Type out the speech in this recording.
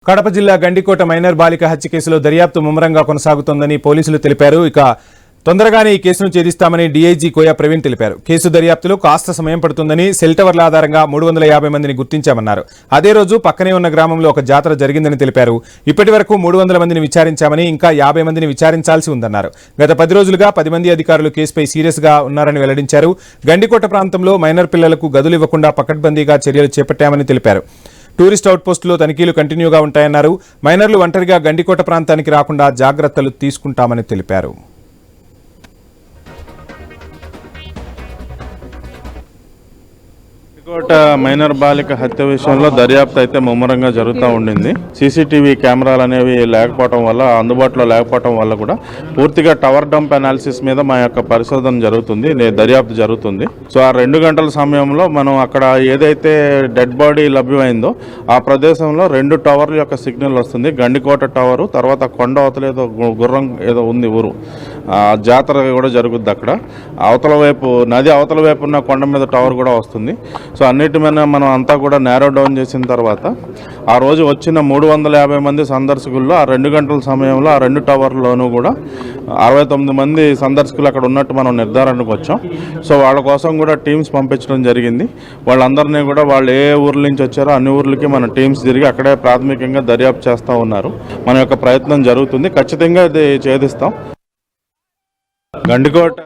కడప జిల్లా గండికోట మైనర్ బాలిక హత్య కేసులో దర్యాప్తు ముమ్మరంగా కొనసాగుతోందని పోలీసులు తెలిపారు. ఇక తొందరగానే ఈ కేసును ఛేదిస్తామని డీఐజీ కోయ ప్రవీణ్ తెలిపారు. కేసు దర్యాప్తులో కాస్త సమయం పడుతుందని, సెల్ టవర్ల ఆధారంగా 350 మందిని గుర్తించామన్నారు. అదే రోజు పక్కనే ఉన్న గ్రామంలో ఒక జాతర జరిగిందని తెలిపారు. ఇప్పటి వరకు 300 మందిని విచారించామని, ఇంకా 50 మందిని విచారించాల్సి ఉందన్నారు. గత 10 రోజులుగా 10 మంది అధికారులు కేసుపై సీరియస్ గా ఉన్నారని వెల్లడించారు. గండికోట ప్రాంతంలో మైనర్ పిల్లలకు గదులు ఇవ్వకుండా పకడ్బందీగా చర్యలు చేపట్టామని తెలిపారు. టూరిస్ట్ అవుట్పోస్టులో తనిఖీలు కంటిన్యూగా ఉంటాయన్నారు. మైనర్లు ఒంటరిగా గండికోట ప్రాంతానికి రాకుండా జాగ్రత్తలు తీసుకుంటామని తెలిపారు. గండికోట మైనర్ బాలిక హత్య విషయంలో దర్యాప్తు అయితే ముమ్మరంగా జరుగుతూ ఉండింది. సీసీటీవీ కెమెరాలు అనేవి లేకపోవడం వల్ల, అందుబాటులో లేకపోవడం వల్ల కూడా పూర్తిగా టవర్ డంప్ అనాలిసిస్ మీద మా యొక్క పరిశోధన జరుగుతుంది, దర్యాప్తు జరుగుతుంది. సో ఆ 2 గంటల సమయంలో మనం అక్కడ ఏదైతే డెడ్ బాడీ లభ్యమైందో ఆ ప్రదేశంలో 2 టవర్ల యొక్క సిగ్నల్ వస్తుంది. గండికోట టవరు, తర్వాత కొండ అవతల ఏదో గుర్రం ఏదో ఉంది ఊరు, జాతర కూడా జరుగుద్ది అక్కడ. అవతల వైపు నది అవతల వైపు ఉన్న కొండ మీద టవర్ కూడా వస్తుంది. సో అన్నిటి మీద మనం అంతా కూడా నేరో డౌన్ చేసిన తర్వాత ఆ రోజు వచ్చిన 350 మంది సందర్శకుల్లో ఆ 2 గంటల సమయంలో ఆ 2 టవర్లోనూ కూడా 69 మంది సందర్శకులు అక్కడ ఉన్నట్టు మనం నిర్ధారణకు వచ్చాం. సో వాళ్ళ కోసం కూడా టీమ్స్ పంపించడం జరిగింది. వాళ్ళందరినీ కూడా వాళ్ళు ఏ ఊర్ల నుంచి వచ్చారో అన్ని ఊర్లకి మన టీమ్స్ తిరిగి అక్కడే ప్రాథమికంగా దర్యాప్తు చేస్తూ ఉన్నారు. మన యొక్క ప్రయత్నం జరుగుతుంది, ఖచ్చితంగా ఇది ఛేదిస్తాం. గండికోట